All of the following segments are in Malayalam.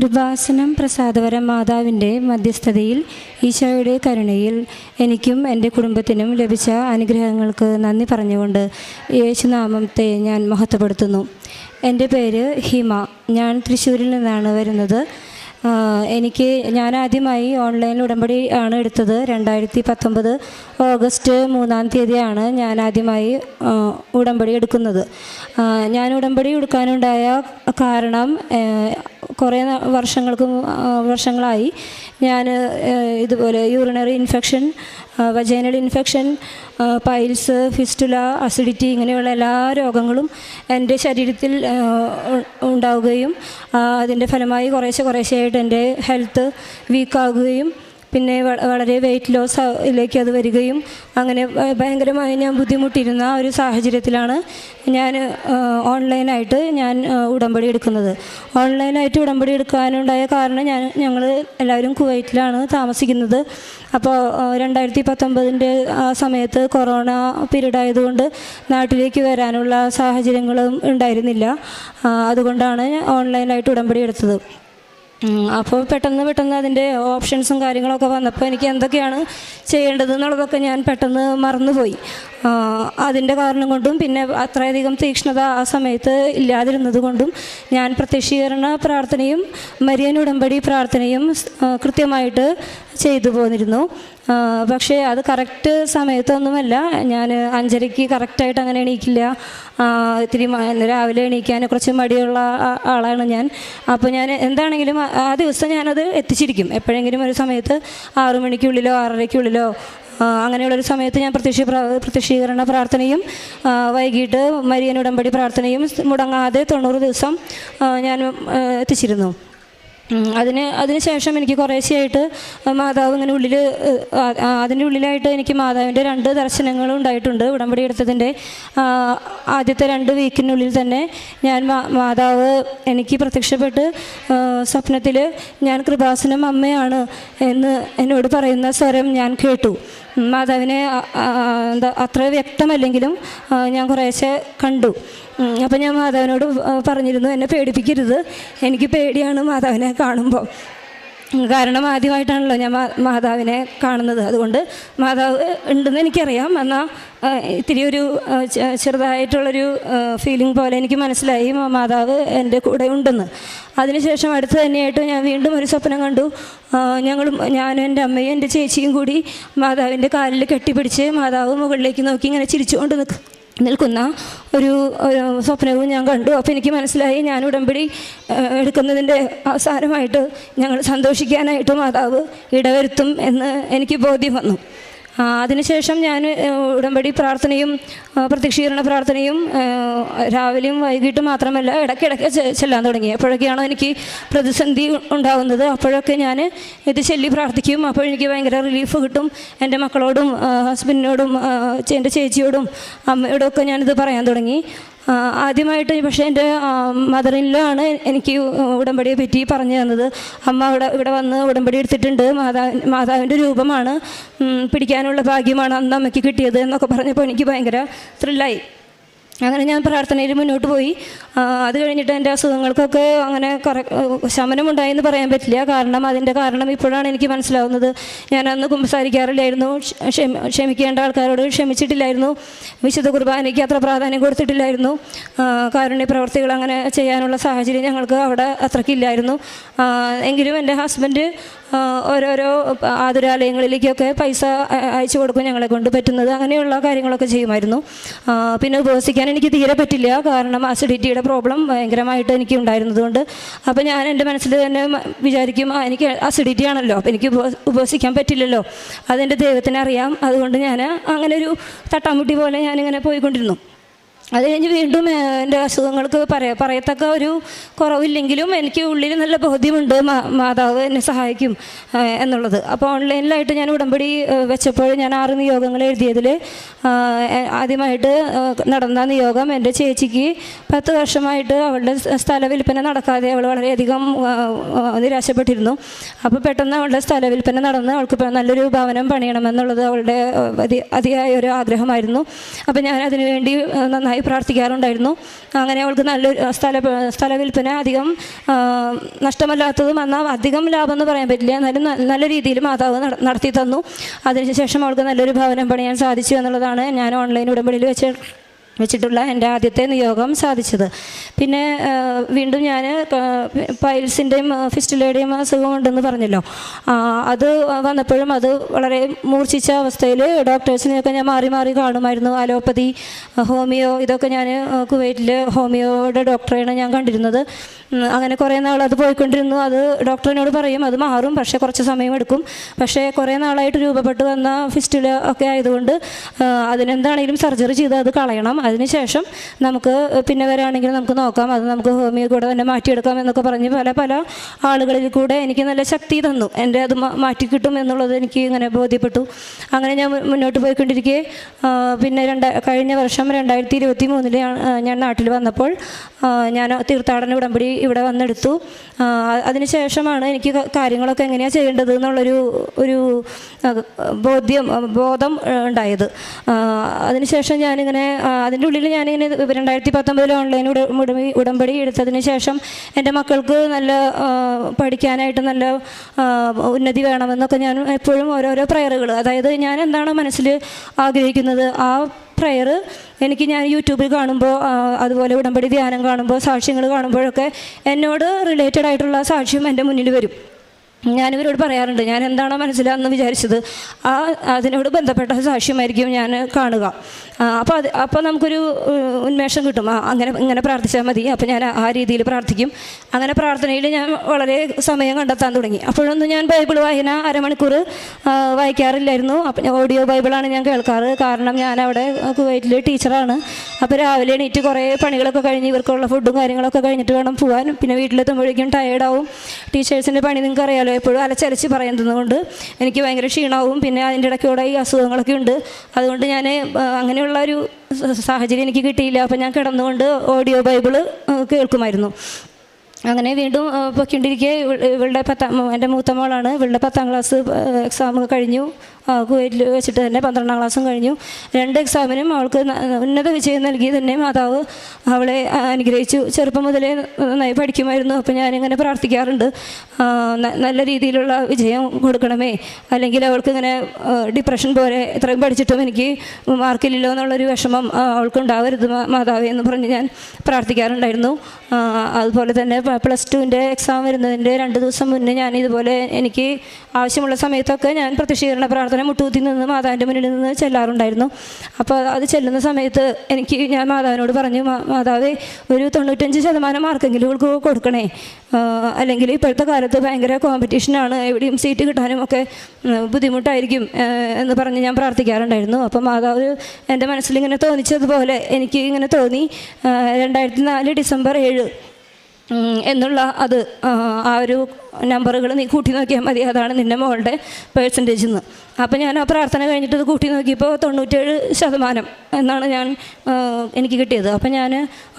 കൃപാസനം പ്രസാദവരം മാതാവിൻ്റെ മധ്യസ്ഥതയിൽ ഈശോയുടെ കരുണയിൽ എനിക്കും എൻ്റെ കുടുംബത്തിനും ലഭിച്ച അനുഗ്രഹങ്ങൾക്ക് നന്ദി പറഞ്ഞുകൊണ്ട് യേശുനാമത്തെ ഞാൻ മഹത്വപ്പെടുത്തുന്നു. എൻ്റെ പേര് ഹിമ. ഞാൻ തൃശ്ശൂരിൽ നിന്നാണ് വരുന്നത്. ഞാൻ ആദ്യമായി ഓൺലൈൻ ഉടമ്പടി ആണ് എടുത്തത്. 2019 ഓഗസ്റ്റ് 3-ാം തീയതിയാണ് ഞാൻ ആദ്യമായി ഉടമ്പടി എടുക്കുന്നത്. ഞാൻ ഉടമ്പടി എടുക്കാനുണ്ടായ കാരണം കുറേ വർഷങ്ങളായി ഞാൻ ഇതുപോലെ urinary infection, vaginal infection, piles, fistula, acidity ഇങ്ങനെയുള്ള എല്ലാ രോഗങ്ങളും എൻ്റെ ശരീരത്തിൽ ഉണ്ടാവുകയും അതിൻ്റെ ഫലമായി കുറേശ്ശെയായിട്ട് എൻ്റെ ഹെൽത്ത് വീക്കാകുകയും പിന്നെ വളരെ വെയിറ്റ് ലോസിലേക്ക് അത് വരികയും അങ്ങനെ ഭയങ്കരമായി ഞാൻ ബുദ്ധിമുട്ടിയിരുന്ന ഒരു സാഹചര്യത്തിലാണ് ഞാൻ ഓൺലൈനായിട്ട് ഉടമ്പടി എടുക്കുന്നത്. ഓൺലൈനായിട്ട് ഉടമ്പടി എടുക്കാനുണ്ടായ കാരണം ഞങ്ങൾ എല്ലാവരും കുവൈറ്റിലാണ് താമസിക്കുന്നത്. അപ്പോൾ 2019 ആ സമയത്ത് കൊറോണ പീരീഡ് ആയതുകൊണ്ട് നാട്ടിലേക്ക് വരാനുള്ള സാഹചര്യങ്ങളും ഉണ്ടായിരുന്നില്ല. അതുകൊണ്ടാണ് ഓൺലൈനായിട്ട് ഉടമ്പടി എടുത്തത്. അപ്പോൾ പെട്ടെന്ന് അതിൻ്റെ ഓപ്ഷൻസും കാര്യങ്ങളൊക്കെ വന്നപ്പോൾ എനിക്ക് എന്തൊക്കെയാണ് ചെയ്യേണ്ടത് എന്നുള്ളതൊക്കെ ഞാൻ പെട്ടെന്ന് മറന്നുപോയി. അതിൻ്റെ കാരണം കൊണ്ടും പിന്നെ അത്രയധികം തീക്ഷ്ണത ആ സമയത്ത് ഇല്ലാതിരുന്നത് കൊണ്ടും ഞാൻ പ്രത്യക്ഷീകരണ പ്രാർത്ഥനയും മരിയൻ ഉടമ്പടി പ്രാർത്ഥനയും കൃത്യമായിട്ട് ചെയ്തു പോന്നിരുന്നു. പക്ഷേ അത് കറക്റ്റ് സമയത്തൊന്നുമല്ല. ഞാൻ 5:30 കറക്റ്റായിട്ട് അങ്ങനെ എണീക്കില്ല. ഇത്തിരി രാവിലെ എണീക്കാൻ കുറച്ച് മടിയുള്ള ആളാണ് ഞാൻ. അപ്പോൾ ഞാൻ എന്താണെങ്കിലും ആ ദിവസം ഞാനത് എത്തിച്ചിരിക്കും. എപ്പോഴെങ്കിലും ഒരു സമയത്ത് 6 മണിക്കുള്ളിലോ 6:30-ക്കുള്ളിലോ അങ്ങനെയുള്ളൊരു സമയത്ത് ഞാൻ പ്രത്യക്ഷീകരണ പ്രാർത്ഥനയും വൈകിട്ട് മരിയൻ ഉടമ്പടി പ്രാർത്ഥനയും മുടങ്ങാതെ 90 ദിവസം ഞാൻ എത്തിച്ചിരുന്നു. അതിന് ശേഷം എനിക്ക് കുറേശ്ശെയായിട്ട് മാതാവ് ഇങ്ങനെ അതിൻ്റെ ഉള്ളിലായിട്ട് എനിക്ക് മാതാവിൻ്റെ 2 ദർശനങ്ങളും ഉണ്ടായിട്ടുണ്ട്. ഉടമ്പടി എടുത്തതിൻ്റെ ആദ്യത്തെ 2 വീക്കിനുള്ളിൽ തന്നെ മാതാവ് എനിക്ക് പ്രത്യക്ഷപ്പെട്ട് സ്വപ്നത്തിൽ ഞാൻ കൃപാസനം അമ്മയാണ് എന്ന് എന്നോട് പറയുന്ന സ്വരം ഞാൻ കേട്ടു. മാതാവിനെ അത്ര വ്യക്തമല്ലെങ്കിലും ഞാൻ കുറേശ്ശെ കണ്ടു. അപ്പോൾ ഞാൻ മാതാവിനോട് പറഞ്ഞിരുന്നു, എന്നെ പേടിപ്പിക്കരുത്, എനിക്ക് പേടിയാണ് മാതാവിനെ കാണുമ്പോൾ. കാരണം ആദ്യമായിട്ടാണല്ലോ ഞാൻ മാതാവിനെ കാണുന്നത്. അതുകൊണ്ട് മാതാവ് ഉണ്ടെന്ന് എനിക്കറിയാം. എന്നാൽ ഇത്തിരി ഒരു ചെറുതായിട്ടുള്ളൊരു ഫീലിംഗ് പോലെ എനിക്ക് മനസ്സിലായി മാതാവ് എൻ്റെ കൂടെ ഉണ്ടെന്ന്. അതിനുശേഷം അടുത്ത് തന്നെയായിട്ട് ഞാൻ വീണ്ടും ഒരു സ്വപ്നം കണ്ടു. ഞാനും എൻ്റെ അമ്മയും എൻ്റെ ചേച്ചിയും കൂടി മാതാവിൻ്റെ കാലിൽ കെട്ടിപ്പിടിച്ച് മാതാവ് മുകളിലേക്ക് നോക്കി ഇങ്ങനെ ചിരിച്ചുകൊണ്ട് നിൽക്കുന്ന ഒരു സ്വപ്നവും ഞാൻ കണ്ടു. അപ്പോൾ എനിക്ക് മനസ്സിലായി ഞാൻ ഉടമ്പടി എടുക്കുന്നതിൻ്റെ അവസാനമായിട്ട് ഞങ്ങൾ സന്തോഷിക്കാനായിട്ട് മാതാവ് ഇടവരുത്തും എന്ന് എനിക്ക് ബോധ്യം വന്നു. അതിനുശേഷം ഞാൻ ഉടമ്പടി പ്രാർത്ഥനയും പ്രത്യക്ഷീകരണ പ്രാർത്ഥനയും രാവിലെയും വൈകിട്ടും മാത്രമല്ല ഇടയ്ക്കിടയ്ക്ക് ചെല്ലാൻ തുടങ്ങി. എപ്പോഴൊക്കെയാണോ എനിക്ക് പ്രതിസന്ധി ഉണ്ടാകുന്നത് അപ്പോഴൊക്കെ ഞാൻ ഇത് ചൊല്ലി പ്രാർത്ഥിക്കും. അപ്പോൾ എനിക്ക് ഭയങ്കര റിലീഫ് കിട്ടും. എൻ്റെ മക്കളോടും ഹസ്ബൻഡിനോടും എൻ്റെ ചേച്ചിയോടും അമ്മയോടും ഒക്കെ ഞാനിത് പറയാൻ തുടങ്ങി. ആദ്യമായിട്ട് പക്ഷേ എൻ്റെ മദർ-ഇൻ-ലോ ആണ് എനിക്ക് ഉടമ്പടിയെ പറ്റി പറഞ്ഞു തന്നത്. അമ്മ ഇവിടെ വന്ന് ഉടമ്പടി എടുത്തിട്ടുണ്ട്, മാതാവിൻ്റെ രൂപമാണ്, പിടിക്കാനുള്ള ഭാഗ്യമാണ് അന്ന് അമ്മയ്ക്ക് കിട്ടിയത് എന്നൊക്കെ പറഞ്ഞപ്പോൾ എനിക്ക് ഭയങ്കര ത്രില്ലായി. അങ്ങനെ ഞാൻ പ്രാർത്ഥനയിൽ മുന്നോട്ട് പോയി. അത് കഴിഞ്ഞിട്ട് എൻ്റെ അസുഖങ്ങൾക്കൊക്കെ അങ്ങനെ ശമനമുണ്ടായെന്ന് പറയാൻ പറ്റില്ല. അതിൻ്റെ കാരണം ഇപ്പോഴാണ് എനിക്ക് മനസ്സിലാവുന്നത്. ഞാൻ അന്ന് കുമ്പസാരിക്കാറില്ലായിരുന്നു, ക്ഷമിക്കേണ്ട ആൾക്കാരോട് ക്ഷമിച്ചിട്ടില്ലായിരുന്നു, വിശുദ്ധ കുർബാനയ്ക്ക് അത്ര പ്രാധാന്യം കൊടുത്തിട്ടില്ലായിരുന്നു, കാരുണ്യ പ്രവർത്തികൾ അങ്ങനെ ചെയ്യാനുള്ള സാഹചര്യം ഞങ്ങൾക്ക് അവിടെ അത്രയ്ക്കില്ലായിരുന്നു. എങ്കിലും എൻ്റെ ഹസ്ബൻഡ് ഓരോരോ ആതുരാലയങ്ങളിലേക്കൊക്കെ പൈസ അയച്ചു കൊടുക്കും ഞങ്ങളെ കൊണ്ട് പറ്റുന്നത്. അങ്ങനെയുള്ള കാര്യങ്ങളൊക്കെ ചെയ്യുമായിരുന്നു. പിന്നെ ഉപവസിക്കാൻ എനിക്ക് തീരെ പറ്റില്ല. കാരണം അസിഡിറ്റിയുടെ പ്രോബ്ലം ഭയങ്കരമായിട്ട് എനിക്ക് ഉണ്ടായിരുന്നതുകൊണ്ട്. അപ്പോൾ ഞാൻ എൻ്റെ മനസ്സിൽ തന്നെ വിചാരിക്കും, എനിക്ക് അസിഡിറ്റി ആണല്ലോ, അപ്പോൾ എനിക്ക് ഉപവസിക്കാൻ പറ്റില്ലല്ലോ, അതെൻ്റെ ദൈവത്തിന് അറിയാം. അതുകൊണ്ട് ഞാൻ അങ്ങനെ ഒരു തട്ടാമുട്ടി പോലെ ഞാനിങ്ങനെ പോയിക്കൊണ്ടിരുന്നു. അത് കഴിഞ്ഞ് വീണ്ടും എൻ്റെ അസുഖങ്ങൾക്ക് പറയത്തക്ക ഒരു കുറവില്ലെങ്കിലും എനിക്ക് ഉള്ളിൽ നല്ല ബോധ്യമുണ്ട് മാതാവ് എന്നെ സഹായിക്കും എന്നുള്ളത്. അപ്പോൾ ഓൺലൈനിലായിട്ട് ഞാൻ ഉടമ്പടി വെച്ചപ്പോൾ ഞാൻ 6 നിയോഗങ്ങൾ എഴുതിയതിൽ ആദ്യമായിട്ട് നടന്ന നിയോഗം എൻ്റെ ചേച്ചിക്ക് 10 വർഷമായിട്ട് അവളുടെ സ്ഥല വിൽപ്പന നടക്കാതെ അവൾ വളരെയധികം നിരാശപ്പെട്ടിരുന്നു. അപ്പോൾ പെട്ടെന്ന് അവളുടെ സ്ഥല വിൽപ്പന നടന്ന് അവൾക്ക് നല്ലൊരു ഭവനം പണിയണമെന്നുള്ളത് അവളുടെ അതിയായ ഒരു ആഗ്രഹമായിരുന്നു. അപ്പോൾ ഞാൻ അതിനുവേണ്ടി നന്നായി നന്നായി പ്രാർത്ഥിക്കാറുണ്ടായിരുന്നു. അങ്ങനെ അവൾക്ക് നല്ലൊരു സ്ഥല വിൽപ്പന അധികം നഷ്ടമല്ലാത്തതും എന്നാൽ അധികം ലാഭം എന്ന് പറയാൻ പറ്റില്ല, എന്നാലും നല്ല രീതിയിൽ മാതാവ് നടത്തി തന്നു. അതിനുശേഷം അവൾക്ക് നല്ലൊരു ഭവനം പണിയാൻ സാധിച്ചു എന്നുള്ളതാണ് ഞാൻ ഓൺലൈൻ ഉടമ്പടിയിൽ വെച്ചിട്ടുള്ള എൻ്റെ ആദ്യത്തെ നിയോഗം സാധിച്ചത്. പിന്നെ വീണ്ടും ഞാൻ പൈൽസിൻ്റെയും ഫിസ്റ്റുലയുടെയും അസുഖമുണ്ടെന്ന് പറഞ്ഞല്ലോ, അത് വന്നപ്പോഴും അത് വളരെ മൂർച്ഛിച്ച അവസ്ഥയിൽ ഡോക്ടേഴ്സിനെയൊക്കെ ഞാൻ മാറി മാറി കാണുമായിരുന്നു. അലോപ്പതി, ഹോമിയോ, ഇതൊക്കെ ഞാൻ കുവൈറ്റിൽ ഹോമിയോയുടെ ഡോക്ടറെയാണ് ഞാൻ കണ്ടിരുന്നത്. അങ്ങനെ കുറേ നാൾ അത് പോയിക്കൊണ്ടിരുന്നു. അത് ഡോക്ടറിനോട് പറയും അത് മാറും, പക്ഷേ കുറച്ച് സമയമെടുക്കും. പക്ഷേ കുറേ നാളായിട്ട് രൂപപ്പെട്ട് വന്ന ഫിസ്റ്റുല ഒക്കെ ആയതുകൊണ്ട് അതിനെന്താണെങ്കിലും സർജറി ചെയ്ത് അത് കളയണം. അതിനുശേഷം നമുക്ക് പിന്നെ വരാണെങ്കിൽ നമുക്ക് നോക്കാം, അത് നമുക്ക് ഹോമിയോ കൂടെ തന്നെ മാറ്റിയെടുക്കാം എന്നൊക്കെ പറഞ്ഞ് പല ആളുകളിൽ കൂടെ എനിക്ക് നല്ല ശക്തി തന്നു. എൻ്റെ അത് മാറ്റിക്കിട്ടും എന്നുള്ളത് എനിക്ക് ഇങ്ങനെ ബോധ്യപ്പെട്ടു. അങ്ങനെ ഞാൻ മുന്നോട്ട് പോയിക്കൊണ്ടിരിക്കെ പിന്നെ കഴിഞ്ഞ വർഷം 2023 ഞാൻ നാട്ടിൽ വന്നപ്പോൾ ഞാൻ തീർത്ഥാടന ഉടമ്പടി ഇവിടെ വന്നെടുത്തു. അതിനുശേഷമാണ് എനിക്ക് കാര്യങ്ങളൊക്കെ എങ്ങനെയാണ് ചെയ്യേണ്ടത് എന്നുള്ളൊരു ബോധം ഉണ്ടായത്. അതിനുശേഷം ഞാനിങ്ങനെ അതിൻ്റെ ഉള്ളിൽ ഞാനിങ്ങനെ 2019 ഓൺലൈൻ ഉടമ്പടി എടുത്തതിന് ശേഷം എൻ്റെ മക്കൾക്ക് നല്ല പഠിക്കാനായിട്ട് നല്ല ഉന്നതി വേണമെന്നൊക്കെ ഞാൻ എപ്പോഴും ഓരോരോ പ്രയറുകൾ, അതായത് ഞാൻ എന്താണോ മനസ്സിൽ ആഗ്രഹിക്കുന്നത് ആ പ്രയർ എനിക്ക് ഞാൻ യൂട്യൂബിൽ കാണുമ്പോൾ അതുപോലെ ഉടമ്പടി ധ്യാനം കാണുമ്പോൾ സാക്ഷ്യങ്ങൾ കാണുമ്പോഴൊക്കെ എന്നോട് റിലേറ്റഡ് ആയിട്ടുള്ള സാക്ഷ്യം എൻ്റെ മുന്നിൽ വരും. ഞാനിവരോട് പറയാറുണ്ട് ഞാൻ എന്താണോ മനസ്സിലാണെന്ന് വിചാരിച്ചത് അതിനോട് ബന്ധപ്പെട്ട സാക്ഷ്യമായിരിക്കും ഞാൻ കാണുക. അപ്പോൾ നമുക്കൊരു ഉന്മേഷം കിട്ടും, ഇങ്ങനെ പ്രാർത്ഥിച്ചാൽ മതി. അപ്പോൾ ഞാൻ ആ രീതിയിൽ പ്രാർത്ഥിക്കും. അങ്ങനെ പ്രാർത്ഥനയിൽ ഞാൻ വളരെ സമയം കണ്ടെത്താൻ തുടങ്ങി. അപ്പോഴൊന്നും ഞാൻ ബൈബിൾ വായന അരമണിക്കൂർ വായിക്കാറില്ലായിരുന്നു. അപ്പം ഓഡിയോ ബൈബിളാണ് ഞാൻ കേൾക്കാറ്. കാരണം ഞാൻ അവിടെ കുവൈറ്റിൽ ടീച്ചറാണ്. അപ്പോൾ രാവിലെ എണീറ്റ് കുറേ പണികളൊക്കെ കഴിഞ്ഞ് ഇവർക്കുള്ള ഫുഡും കാര്യങ്ങളൊക്കെ കഴിഞ്ഞിട്ട് വേണം പോകാൻ. പിന്നെ വീട്ടിലെത്തുമ്പോഴേക്കും ടയേർഡാവും. ടീച്ചേഴ്സിൻ്റെ പണി നിങ്ങൾക്ക് അറിയാലോ, എപ്പോഴും അലച്ചലച്ച് പറയുന്നതുകൊണ്ട് എനിക്ക് ഭയങ്കര ക്ഷീണവും പിന്നെ അതിൻ്റെ ഇടയ്ക്കൂടെ ഈ അസുഖങ്ങളൊക്കെ ഉണ്ട്. അതുകൊണ്ട് ഞാൻ അങ്ങനെയുള്ള ഒരു സാഹചര്യം എനിക്ക് കിട്ടിയില്ല. അപ്പോൾ ഞാൻ കിടന്നുകൊണ്ട് ഓഡിയോ ബൈബിള് കേൾക്കുമായിരുന്നു. അങ്ങനെ വീണ്ടും പൊയ്ക്കൊണ്ടിരിക്കെ എൻ്റെ മൂത്ത മോളാണ്, ഇവളുടെ 10ാം ക്ലാസ് എക്സാം കഴിഞ്ഞു. കുവൈറ്റിൽ വെച്ചിട്ട് തന്നെ 12ാം ക്ലാസ്സും കഴിഞ്ഞു. 2 എക്സാമിനും അവൾക്ക് ഉന്നത വിജയം നൽകി തന്നെ മാതാവ് അവളെ അനുഗ്രഹിച്ചു. ചെറുപ്പം മുതലേ നന്നായി പഠിക്കുമായിരുന്നു. അപ്പോൾ ഞാനിങ്ങനെ പ്രാർത്ഥിക്കാറുണ്ട് നല്ല രീതിയിലുള്ള വിജയം കൊടുക്കണമേ, അല്ലെങ്കിൽ അവൾക്ക് ഇങ്ങനെ ഡിപ്രഷൻ പോലെ ഇത്രയും പഠിച്ചിട്ടും എനിക്ക് മാർക്കില്ലല്ലോ എന്നുള്ളൊരു വിഷമം അവൾക്കുണ്ടാവരുത് മാതാവേ എന്ന് പറഞ്ഞ് ഞാൻ പ്രാർത്ഥിക്കാറുണ്ടായിരുന്നു. അതുപോലെ തന്നെ +2ൻ്റെ എക്സാം വരുന്നതിൻ്റെ 2 ദിവസം മുന്നേ ഞാൻ ഇതുപോലെ എനിക്ക് ആവശ്യമുള്ള സമയത്തൊക്കെ ഞാൻ പ്രത്യക്ഷീകരണ പ്രാർത്ഥന മുട്ടുകുത്തി നിന്ന് മാതാവിൻ്റെ മുന്നിൽ നിന്ന് ചെല്ലാറുണ്ടായിരുന്നു. അപ്പോൾ അത് ചെല്ലുന്ന സമയത്ത് ഞാൻ മാതാവിനോട് പറഞ്ഞു, മാതാവേ ഒരു 95% മാർക്കെങ്കിലും ഇവൾക്ക് കൊടുക്കണേ, അല്ലെങ്കിൽ ഇപ്പോഴത്തെ കാലത്ത് ഭയങ്കര കോമ്പറ്റീഷനാണ്, എവിടെയും സീറ്റ് കിട്ടാനും ഒക്കെ ബുദ്ധിമുട്ടായിരിക്കും എന്ന് പറഞ്ഞ് ഞാൻ പ്രാർത്ഥിക്കാറുണ്ടായിരുന്നു. അപ്പം മാതാവ് എൻ്റെ മനസ്സിലിങ്ങനെ തോന്നിച്ചതുപോലെ എനിക്ക് ഇങ്ങനെ തോന്നി. 2004 ഡിസംബർ 7 എന്നുള്ള അത് ആ ഒരു നമ്പറുകൾ നീ കൂട്ടി നോക്കിയാൽ മതി, അതാണ് നിൻ്റെ മോളുടെ പെർസെൻറ്റേജ് എന്ന്. അപ്പോൾ ഞാൻ ആ പ്രാർത്ഥന കഴിഞ്ഞിട്ട് ഇത് കൂട്ടി നോക്കിയപ്പോൾ 97% എന്നാണ് എനിക്ക് കിട്ടിയത്. അപ്പോൾ ഞാൻ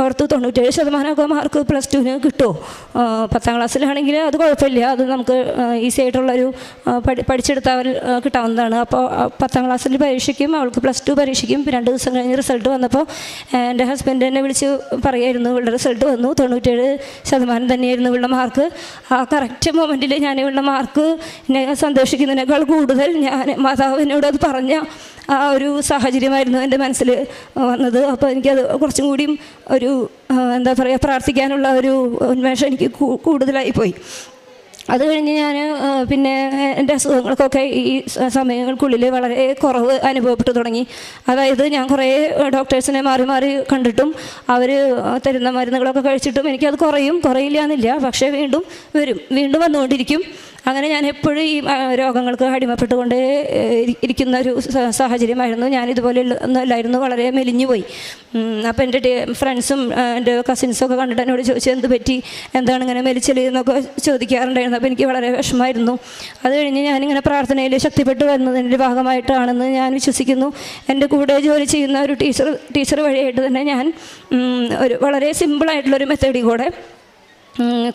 ഓർത്ത് 97% മാർക്ക് +2ന് കിട്ടുമോ? 10ാം ക്ലാസ്സിലാണെങ്കിൽ അത് കുഴപ്പമില്ല, അത് നമുക്ക് ഈസി ആയിട്ടുള്ളൊരു പഠിച്ചെടുത്താൽ കിട്ടാവുന്നതാണ്. അപ്പോൾ 10ാം ക്ലാസ്സിൽ പരീക്ഷയ്ക്കും അവൾക്ക് +2 പരീക്ഷയ്ക്കും 2 ദിവസം കഴിഞ്ഞ് റിസൾട്ട് വന്നപ്പോൾ എൻ്റെ ഹസ്ബൻഡ് എന്നെ വിളിച്ച് പറയായിരുന്നു ഇവളുടെ റിസൾട്ട് വന്നു, 97% തന്നെയായിരുന്നു ഇവളുടെ മാർക്ക്. ആ കറക്റ്റ് മൊമെൻറ്റിൽ ഞാൻ ഇവളുടെ മാർക്ക് സന്തോഷിക്കുന്നതിനേക്കാൾ കൂടുതൽ ഞാൻ മാതാവിനോട് അത് പറഞ്ഞ ആ ഒരു സാഹചര്യമായിരുന്നു എൻ്റെ മനസ്സിൽ വന്നത്. അപ്പോൾ എനിക്കത് കുറച്ചും കൂടിയും ഒരു എന്താ പറയുക പ്രാർത്ഥിക്കാനുള്ള ഒരു ഉന്മേഷം എനിക്ക് കൂടുതലായിപ്പോയി. അത് കഴിഞ്ഞ് ഞാൻ പിന്നെ എൻ്റെ അസുഖങ്ങൾക്കൊക്കെ ഈ സമയങ്ങൾക്കുള്ളിൽ വളരെ കുറവ് അനുഭവപ്പെട്ടു തുടങ്ങി. അതായത് ഞാൻ കുറേ ഡോക്ടേഴ്സിനെ മാറി മാറി കണ്ടിട്ടും അവർ തരുന്ന മരുന്നുകളൊക്കെ കഴിച്ചിട്ടും എനിക്കത് കുറയില്ല എന്നില്ല, പക്ഷേ വീണ്ടും വന്നുകൊണ്ടിരിക്കും. അങ്ങനെ ഞാൻ എപ്പോഴും ഈ രോഗങ്ങൾക്ക് അടിമപ്പെട്ടുകൊണ്ട് ഇരിക്കുന്ന ഒരു സാഹചര്യമായിരുന്നു. ഞാനിതുപോലെ ഒന്നുമല്ലായിരുന്നു, വളരെ മെലിഞ്ഞു പോയി. അപ്പോൾ എൻ്റെ ഫ്രണ്ട്സും എൻ്റെ കസിൻസൊക്കെ കണ്ടിട്ട് എന്നോട് ചോദിച്ചു എന്ത് പറ്റി, എന്താണ് ഇങ്ങനെ മെലിച്ചെന്നൊക്കെ ചോദിക്കാറുണ്ടായിരുന്നു. അപ്പോൾ എനിക്ക് വളരെ വിഷമമായിരുന്നു. അത് കഴിഞ്ഞ് ഞാനിങ്ങനെ പ്രാർത്ഥനയിൽ ശക്തിപ്പെട്ട് വരുന്നതിൻ്റെ ഭാഗമായിട്ടാണെന്ന് ഞാൻ വിശ്വസിക്കുന്നു. എൻ്റെ കൂടെ ജോലി ചെയ്യുന്ന ഒരു ടീച്ചർ വഴിയായിട്ട് തന്നെ ഞാൻ ഒരു വളരെ സിമ്പിളായിട്ടുള്ളൊരു മെത്തേഡിൽ കൂടെ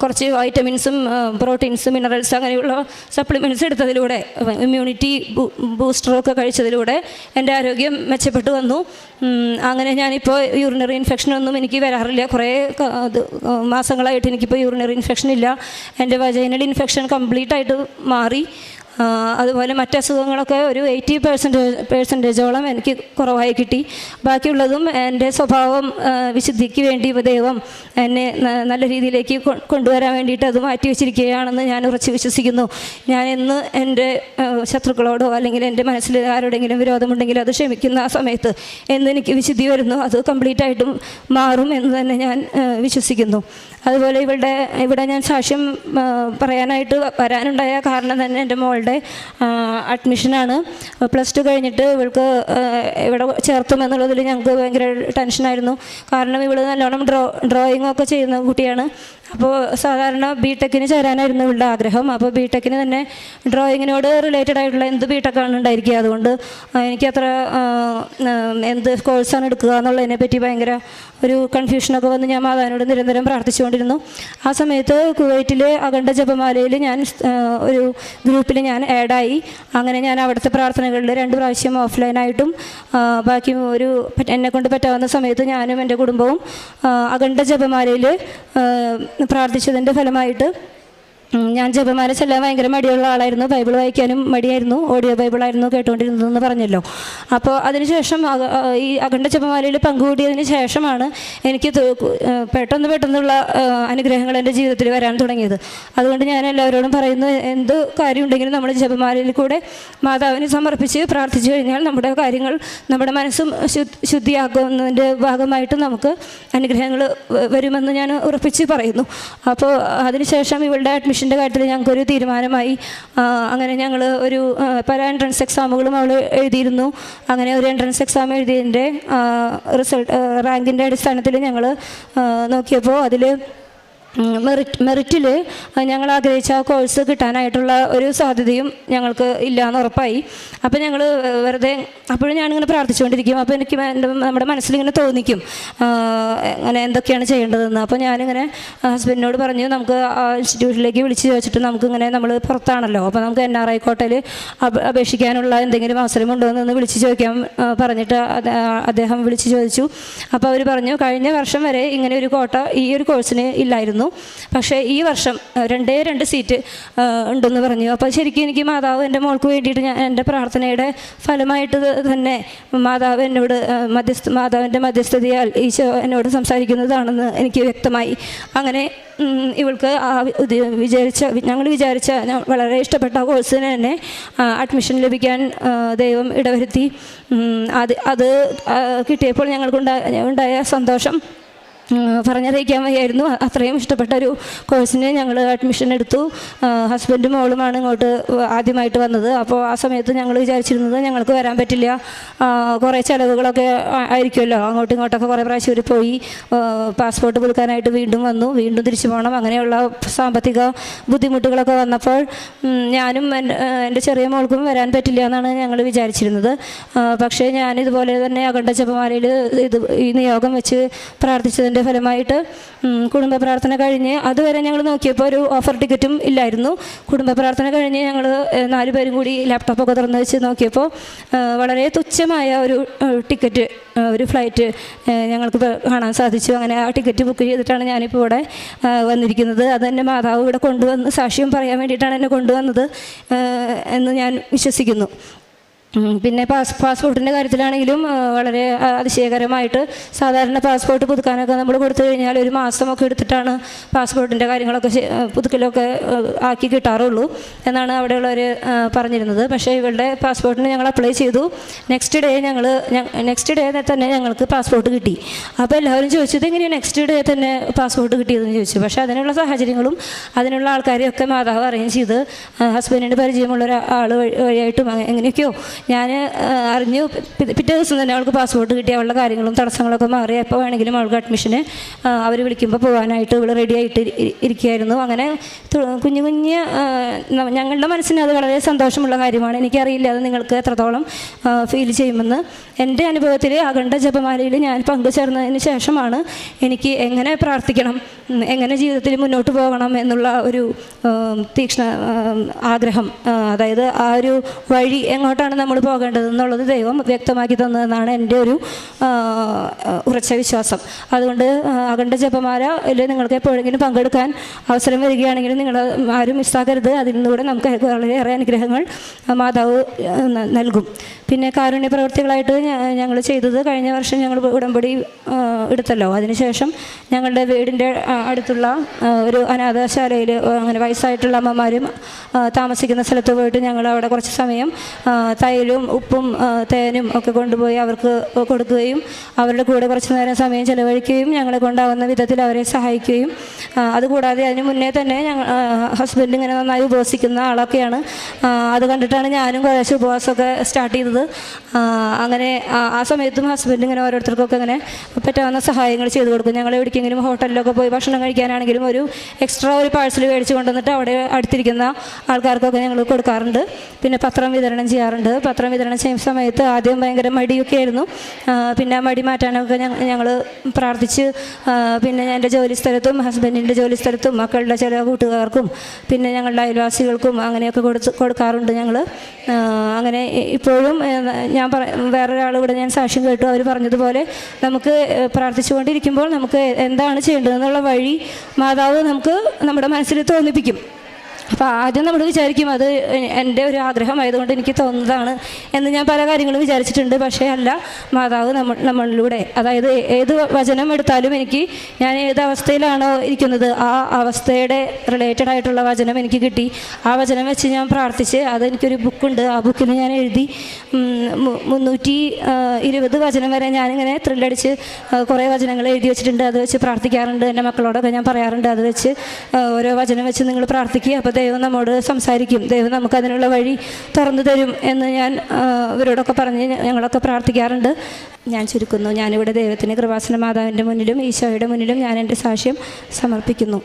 കുറച്ച് വൈറ്റമിൻസും പ്രോട്ടീൻസും മിനറൽസ് അങ്ങനെയുള്ള സപ്ലിമെൻറ്റ്സ് എടുത്തതിലൂടെ ഇമ്മ്യൂണിറ്റി ബൂസ്റ്ററൊക്കെ കഴിച്ചതിലൂടെ എൻ്റെ ആരോഗ്യം മെച്ചപ്പെട്ടു വന്നു. അങ്ങനെ ഞാനിപ്പോൾ യൂറിനറി ഇൻഫെക്ഷനൊന്നും എനിക്ക് വരാറില്ല. കുറേ മാസങ്ങളായിട്ട് എനിക്കിപ്പോൾ യൂറിനറി ഇൻഫെക്ഷൻ ഇല്ല. എൻ്റെ വജൈനൽ ഇൻഫെക്ഷൻ കംപ്ലീറ്റായിട്ട് മാറി. അതുപോലെ മറ്റസുഖങ്ങളൊക്കെ ഒരു 80% എനിക്ക് കുറവായി കിട്ടി. ബാക്കിയുള്ളതും എൻ്റെ സ്വഭാവം വിശുദ്ധിക്ക് വേണ്ടി ദൈവം എന്നെ നല്ല രീതിയിലേക്ക് കൊണ്ടുവരാൻ വേണ്ടിയിട്ട് അത് മാറ്റി വെച്ചിരിക്കുകയാണെന്ന് ഞാൻ ഉറച്ച് വിശ്വസിക്കുന്നു. ഞാൻ എന്ന് എൻ്റെ ശത്രുക്കളോടോ അല്ലെങ്കിൽ എൻ്റെ മനസ്സിൽ ആരോടെങ്കിലും വിരോധമുണ്ടെങ്കിൽ അത് ക്ഷമിക്കുന്ന ആ സമയത്ത് എന്ന് എനിക്ക് വിശുദ്ധി വരുന്നു, അത് കംപ്ലീറ്റായിട്ടും മാറും എന്ന് തന്നെ ഞാൻ വിശ്വസിക്കുന്നു. അതുപോലെ ഇവിടെ ഞാൻ സാക്ഷ്യം പറയാനായിട്ട് വരാനുണ്ടായ കാരണം തന്നെ എൻ്റെ മോളുടെ അഡ്മിഷനാണ്. +2 കഴിഞ്ഞിട്ട് ഇവൾക്ക് ഇവിടെ ചേർത്തുമെന്നുള്ളതിൽ ഞങ്ങൾക്ക് ഭയങ്കര ടെൻഷനായിരുന്നു. കാരണം ഇവൾ നല്ലോണം ഡ്രോയിങ്ങൊക്കെ ചെയ്യുന്ന കുട്ടിയാണ്. അപ്പോൾ സാധാരണ ബിടെക്കിന് ചേരാനായിരുന്നു ഇവളുടെ ആഗ്രഹം. അപ്പോൾ ബിടെക്കിന് തന്നെ ഡ്രോയിങ്ങിനോട് റിലേറ്റഡ് ആയിട്ടുള്ള എന്ത് ബിടെക്കാണ് ഉണ്ടായിരിക്കുക. അതുകൊണ്ട് എനിക്കത്ര എന്ത് കോഴ്സാണ് എടുക്കുക എന്നുള്ളതിനെ പറ്റി ഭയങ്കര ഒരു കൺഫ്യൂഷനൊക്കെ വന്ന് ഞാൻ മാതാവിനോട് നിരന്തരം പ്രാർത്ഥിച്ചുകൊണ്ടിരുന്നു. ആ സമയത്ത് കുവൈറ്റിലെ അഖണ്ഡ ജപമാലയിൽ ഞാൻ ഒരു ഗ്രൂപ്പിൽ ഞാൻ ആഡായി. അങ്ങനെ ഞാൻ അവിടുത്തെ പ്രാർത്ഥനകളിൽ 2 പ്രാവശ്യം ഓഫ്ലൈനായിട്ടും ബാക്കി എന്നെക്കൊണ്ട് പറ്റാവുന്ന സമയത്ത് ഞാനും എൻ്റെ കുടുംബവും അഖണ്ഡ ജപമാലയിൽ പ്രാർത്ഥിച്ചതിൻ്റെ ഫലമായിട്ട് ഞാൻ ജപമാല ചെല്ലാൻ ഭയങ്കര മടിയുള്ള ആളായിരുന്നു. ബൈബിൾ വായിക്കാനും മടിയായിരുന്നു. ഓഡിയോ ബൈബിളായിരുന്നു കേട്ടുകൊണ്ടിരുന്നതെന്ന് പറഞ്ഞല്ലോ. അപ്പോൾ അതിനുശേഷം ഈ അഖണ്ഡ ജപമാലയിൽ പങ്കുകൂടിയതിന് ശേഷമാണ് എനിക്ക് പെട്ടെന്നുള്ള അനുഗ്രഹങ്ങൾ എൻ്റെ ജീവിതത്തിൽ വരാൻ തുടങ്ങിയത്. അതുകൊണ്ട് ഞാൻ എല്ലാവരോടും പറയുന്നു, എന്ത് കാര്യമുണ്ടെങ്കിലും നമ്മൾ ജപമാലയിൽ കൂടെ മാതാവിനെ സമർപ്പിച്ച് പ്രാർത്ഥിച്ചു കഴിഞ്ഞാൽ നമ്മുടെ കാര്യങ്ങൾ, നമ്മുടെ മനസ്സും ശുദ്ധിയാക്കുന്നതിൻ്റെ ഭാഗമായിട്ട് നമുക്ക് അനുഗ്രഹങ്ങൾ വരുമെന്ന് ഞാൻ ഉറപ്പിച്ച് പറയുന്നു. അപ്പോൾ അതിനുശേഷം ഇവളുടെ അഡ്മിഷൻ്റെ കാര്യത്തിൽ ഞങ്ങൾക്കൊരു തീരുമാനമായി. അങ്ങനെ ഞങ്ങൾ പല എൻട്രൻസ് എക്സാമുകളും അവൾ എഴുതിയിരുന്നു. അങ്ങനെ ഒരു എൻട്രൻസ് എക്സാം എഴുതിയതിൻ്റെ റാങ്കിൻ്റെ അടിസ്ഥാനത്തിൽ ഞങ്ങൾ നോക്കിയപ്പോൾ അതിൽ മെറിറ്റിൽ ഞങ്ങൾ ആഗ്രഹിച്ച ആ കോഴ്സ് കിട്ടാനായിട്ടുള്ള ഒരു സാധ്യതയും ഞങ്ങൾക്ക് ഇല്ലയെന്ന് ഉറപ്പായി. അപ്പോൾ ഞങ്ങൾ വെറുതെ അപ്പോഴും ഞാനിങ്ങനെ പ്രാർത്ഥിച്ചുകൊണ്ടിരിക്കും. അപ്പോൾ എനിക്ക് നമ്മുടെ മനസ്സിലിങ്ങനെ തോന്നിക്കും അങ്ങനെ എന്തൊക്കെയാണ് ചെയ്യേണ്ടതെന്ന്. അപ്പോൾ ഞാനിങ്ങനെ ഹസ്ബൻഡിനോട് പറഞ്ഞു, നമുക്ക് ആ ഇൻസ്റ്റിറ്റ്യൂട്ടിലേക്ക് വിളിച്ച് ചോദിച്ചിട്ട് നമുക്കിങ്ങനെ നമ്മൾ പുറത്താണല്ലോ, അപ്പോൾ നമുക്ക് NRI കോട്ടയിൽ അപേക്ഷിക്കാനുള്ള എന്തെങ്കിലും അവസരമുണ്ടോ എന്ന് വിളിച്ച് ചോദിക്കാൻ പറഞ്ഞിട്ട് അദ്ദേഹം വിളിച്ച് ചോദിച്ചു. അപ്പോൾ അവർ പറഞ്ഞു, കഴിഞ്ഞ വർഷം വരെ ഇങ്ങനെ ഒരു കോട്ട ഈ ഒരു കോഴ്സിന് ഇല്ലായിരുന്നു, പക്ഷേ ഈ വർഷം 2 സീറ്റ് ഉണ്ടെന്ന് പറഞ്ഞു. അപ്പോൾ ശരിക്കും എനിക്ക് മാതാവ് എൻ്റെ മോൾക്ക് വേണ്ടിയിട്ട് എൻ്റെ പ്രാർത്ഥനയുടെ ഫലമായിട്ട് തന്നെ മാതാവ് എന്നോട് മാതാവിൻ്റെ മധ്യസ്ഥതയാൽ ഈശോ എന്നോട് സംസാരിക്കുന്നതാണെന്ന് എനിക്ക് വ്യക്തമായി. അങ്ങനെ ഇവൾക്ക് ഞങ്ങൾ വിചാരിച്ച വളരെ ഇഷ്ടപ്പെട്ട കോഴ്സിന് തന്നെ അഡ്മിഷൻ ലഭിക്കാൻ ദൈവം ഇടവരുത്തി. അത് കിട്ടിയപ്പോൾ ഞങ്ങൾക്കുണ്ടായ സന്തോഷം പറഞ്ഞറിയിക്കാൻ വയ്യായിരുന്നു. അത്രയും ഇഷ്ടപ്പെട്ട ഒരു കോഴ്സിന് ഞങ്ങൾ അഡ്മിഷൻ എടുത്തു. ഹസ്ബൻഡും മോളുമാണ് ഇങ്ങോട്ട് ആദ്യമായിട്ട് വന്നത്. അപ്പോൾ ആ സമയത്ത് ഞങ്ങൾ വിചാരിച്ചിരുന്നത് ഞങ്ങൾക്ക് വരാൻ പറ്റില്ല, കുറേ ചിലവുകളൊക്കെ ആയിരിക്കുമല്ലോ, അങ്ങോട്ടും ഇങ്ങോട്ടൊക്കെ കുറേ പ്രാവശ്യം പോയി പാസ്പോർട്ട് പുതുക്കാനായിട്ട് വീണ്ടും വന്നു, വീണ്ടും തിരിച്ചു പോകണം, അങ്ങനെയുള്ള സാമ്പത്തിക ബുദ്ധിമുട്ടുകളൊക്കെ വന്നപ്പോൾ ഞാനും എൻ്റെ ചെറിയ മോൾക്കും വരാൻ പറ്റില്ല എന്നാണ് ഞങ്ങൾ വിചാരിച്ചിരുന്നത്. പക്ഷേ ഞാനിതുപോലെ തന്നെ അഖണ്ഡ ജപമാലയിൽ ഈ നിയോഗം വെച്ച് പ്രാർത്ഥിച്ചതിൻ്റെ ഫലമായിട്ട് കുടുംബ പ്രാർത്ഥന കഴിഞ്ഞ് അതുവരെ ഞങ്ങൾ നോക്കിയപ്പോൾ ഒരു ഓഫർ ടിക്കറ്റും ഇല്ലായിരുന്നു. കുടുംബ പ്രാർത്ഥന കഴിഞ്ഞ് ഞങ്ങൾ 4 പേരും കൂടി ലാപ്ടോപ്പൊക്കെ തുറന്ന് വെച്ച് നോക്കിയപ്പോൾ വളരെ തുച്ഛമായ ഒരു ടിക്കറ്റ്, ഒരു ഫ്ലൈറ്റ് ഞങ്ങൾക്ക് കാണാൻ സാധിച്ചു. അങ്ങനെ ആ ടിക്കറ്റ് ബുക്ക് ചെയ്തിട്ടാണ് ഞാനിപ്പോൾ ഇവിടെ വന്നിരിക്കുന്നത്. അതെന്നെ മാതാവ് ഇവിടെ കൊണ്ടുവന്ന് സാക്ഷ്യം പറയാൻ വേണ്ടിയിട്ടാണ് എന്നെ കൊണ്ടുവന്നത് എന്ന് ഞാൻ വിശ്വസിക്കുന്നു. പിന്നെ പാസ്പോർട്ടിൻ്റെ കാര്യത്തിലാണെങ്കിലും വളരെ അതിശയകരമായിട്ട് സാധാരണ പാസ്പോർട്ട് പുതുക്കാനൊക്കെ നമ്മൾ കൊടുത്തു കഴിഞ്ഞാൽ 1 മാസമൊക്കെ എടുത്തിട്ടാണ് പാസ്പോർട്ടിൻ്റെ കാര്യങ്ങളൊക്കെ പുതുക്കലൊക്കെ ആക്കി കിട്ടാറുള്ളൂ എന്നാണ് അവിടെയുള്ളവർ പറഞ്ഞിരുന്നത്. പക്ഷേ ഇവളുടെ പാസ്പോർട്ടിന് ഞങ്ങൾ അപ്ലൈ ചെയ്തു. നെക്സ്റ്റ് ഡേ തന്നെ ഞങ്ങൾക്ക് പാസ്പോർട്ട് കിട്ടി. അപ്പോൾ എല്ലാവരും ചോദിച്ചത് എങ്ങനെയാണ് നെക്സ്റ്റ് ഡേ തന്നെ പാസ്പോർട്ട് കിട്ടിയതെന്ന് ചോദിച്ചു. പക്ഷേ അതിനുള്ള സാഹചര്യങ്ങളും അതിനുള്ള ആൾക്കാരെയൊക്കെ മാതാവ് അറേഞ്ച് ചെയ്ത് ഹസ്ബൻഡിന് പരിചയമുള്ള ഒരാൾ വഴിയായിട്ടും എങ്ങനെയൊക്കെയോ ഞാൻ അറിഞ്ഞു. പിറ്റേ ദിവസം തന്നെ അവൾക്ക് പാസ്പോർട്ട് കിട്ടി. അവളുടെ കാര്യങ്ങളും തടസ്സങ്ങളൊക്കെ മാറി എപ്പോൾ വേണമെങ്കിലും അവൾക്ക് അഡ്മിഷന് അവർ വിളിക്കുമ്പോൾ പോകാനായിട്ട് ഇവൾ റെഡി ആയിട്ട് ഇരിക്കുകയായിരുന്നു. അങ്ങനെ കുഞ്ഞു ഞങ്ങളുടെ മനസ്സിന് അത് വളരെ സന്തോഷമുള്ള കാര്യമാണ്. എനിക്കറിയില്ല അത് നിങ്ങൾക്ക് എത്രത്തോളം ഫീൽ ചെയ്യുമെന്ന്. എൻ്റെ അനുഭവത്തിൽ അഖണ്ഡ ജപമാലയിൽ ഞാൻ പങ്കുചേർന്നതിന് ശേഷമാണ് എനിക്ക് എങ്ങനെ പ്രാർത്ഥിക്കണം, എങ്ങനെ ജീവിതത്തിൽ മുന്നോട്ട് പോകണം എന്നുള്ള ഒരു തീക്ഷ്ണ ആഗ്രഹം, അതായത് ആ ഒരു വഴി എങ്ങോട്ടാണ് നമ്മൾ പോകേണ്ടത് എന്നുള്ളത് ദൈവം വ്യക്തമാക്കി തന്നതെന്നാണ് എൻ്റെ ഒരു ഉറച്ച വിശ്വാസം. അതുകൊണ്ട് അഖണ്ഡ ജപമാലയിൽ നിങ്ങൾക്ക് എപ്പോഴെങ്കിലും പങ്കെടുക്കാൻ അവസരം വരികയാണെങ്കിലും നിങ്ങൾ ആരും മിസ്സാക്കരുത്. അതിൽ നിന്നൂടെ നമുക്ക് വളരെയേറെ അനുഗ്രഹങ്ങൾ മാതാവ് നൽകും. പിന്നെ കാരുണ്യ പ്രവൃത്തികളായിട്ട് ഞങ്ങൾ ചെയ്തത്, കഴിഞ്ഞ വർഷം ഞങ്ങൾ ഉടമ്പടി എടുത്തല്ലോ, അതിനുശേഷം ഞങ്ങളുടെ വീടിൻ്റെ അടുത്തുള്ള ഒരു അനാഥശാലയിൽ അങ്ങനെ വയസ്സായിട്ടുള്ള അമ്മമാരും താമസിക്കുന്ന സ്ഥലത്ത് പോയിട്ട് ഞങ്ങൾ അവിടെ കുറച്ച് സമയം തൈലും ഉപ്പും തേനും ഒക്കെ കൊണ്ടുപോയി അവർക്ക് കൊടുക്കുകയും അവരുടെ കൂടെ കുറച്ച് നേരം സമയം ചെലവഴിക്കുകയും ഞങ്ങളെ കൊണ്ടാവുന്ന വിധത്തിൽ അവരെ സഹായിക്കുകയും, അതുകൂടാതെ അതിന് മുന്നേ തന്നെ ഹസ്ബൻഡ് ഇങ്ങനെ നന്നായി ഉപവസിക്കുന്ന ആളൊക്കെയാണ്. അത് കണ്ടിട്ടാണ് ഞാനും കുറേശ്ശെ ഉപവാസമൊക്കെ സ്റ്റാർട്ട് ചെയ്തത്. അങ്ങനെ ആ സമയത്തും ഹസ്ബൻഡ് ഇങ്ങനെ ഓരോരുത്തർക്കൊക്കെ ഇങ്ങനെ പറ്റാവുന്ന സഹായങ്ങൾ ചെയ്തു കൊടുക്കും. ഞങ്ങൾ എവിടേക്കെങ്കിലും ഹോട്ടലിലൊക്കെ പോയി ഭക്ഷണം കഴിക്കാനാണെങ്കിലും ഒരു എക്സ്ട്രാ ഒരു പാഴ്സൽ മേടിച്ച് കൊണ്ടുവന്നിട്ട് അവിടെ അടുത്തിരിക്കുന്ന ആൾക്കാർക്കൊക്കെ ഞങ്ങൾ കൊടുക്കാറുണ്ട്. പിന്നെ പത്രം വിതരണം ചെയ്യാറുണ്ട്. പത്രം വിതരണം ചെയ്യുന്ന സമയത്ത് ആദ്യം ഭയങ്കര മടിയൊക്കെ ആയിരുന്നു. പിന്നെ മടി മാറ്റാനൊക്കെ ഞങ്ങൾ പ്രാർത്ഥിച്ച്, പിന്നെ എൻ്റെ ജോലി സ്ഥലത്തും ഹസ്ബൻഡിൻ്റെ ജോലി സ്ഥലത്തും മക്കളുടെ ചില കൂട്ടുകാർക്കും പിന്നെ ഞങ്ങളുടെ അയൽവാസികൾക്കും അങ്ങനെയൊക്കെ കൊടുക്കാറുണ്ട് ഞങ്ങൾ. അങ്ങനെ ഇപ്പോഴും ഞാൻ വേറൊരാൾ ഇവിടെ ഞാൻ സാക്ഷ്യം കേട്ടു, അവർ പറഞ്ഞതുപോലെ നമുക്ക് പ്രാർത്ഥിച്ചുകൊണ്ടിരിക്കുമ്പോൾ നമുക്ക് എന്താണ് ചെയ്യേണ്ടതെന്നുള്ള വഴി മാതാവ് നമുക്ക് നമ്മുടെ മനസ്സിൽ തോന്നിപ്പിക്കും. അപ്പോൾ ആദ്യം നമ്മൾ വിചാരിക്കും അത് എൻ്റെ ഒരു ആഗ്രഹമായതുകൊണ്ട് എനിക്ക് തോന്നുന്നതാണ് എന്ന് ഞാൻ പല കാര്യങ്ങളും വിചാരിച്ചിട്ടുണ്ട്. പക്ഷേ അല്ല, മാതാവ് നമ്മളിലൂടെ, അതായത് ഏത് വചനം എടുത്താലും ഞാൻ ഏത് അവസ്ഥയിലാണോ ഇരിക്കുന്നത് ആ അവസ്ഥയുടെ റിലേറ്റഡ് ആയിട്ടുള്ള വചനം എനിക്ക് കിട്ടി. ആ വചനം വെച്ച് ഞാൻ പ്രാർത്ഥിച്ച്, അതെനിക്കൊരു ബുക്കുണ്ട്, ആ ബുക്കിൽ ഞാൻ എഴുതി 320 വചനം വരെ ഞാനിങ്ങനെ ത്രില്ലടിച്ച് കുറേ വചനങ്ങൾ എഴുതി വെച്ചിട്ടുണ്ട്. അത് വെച്ച് പ്രാർത്ഥിക്കാറുണ്ട്. എൻ്റെ മക്കളോടൊക്കെ ഞാൻ പറയാറുണ്ട്, അത് വെച്ച് ഓരോ വചനം വെച്ച് നിങ്ങൾ പ്രാർത്ഥിക്കുക, അപ്പോൾ ദൈവം നമ്മോട് സംസാരിക്കും, ദൈവം നമുക്കതിനുള്ള വഴി തുറന്നു തരും എന്ന് ഞാൻ ഇവരോടൊക്കെ പറഞ്ഞ് ഞങ്ങളൊക്കെ പ്രാർത്ഥിക്കാറുണ്ട്. ഞാൻ ചുരുക്കുന്നു. ഞാനിവിടെ ദൈവത്തിൻ്റെ കൃപാസന മാതാവിൻ്റെ മുന്നിലും ഈശോയുടെ മുന്നിലും ഞാൻ എൻ്റെ സാക്ഷ്യം സമർപ്പിക്കുന്നു.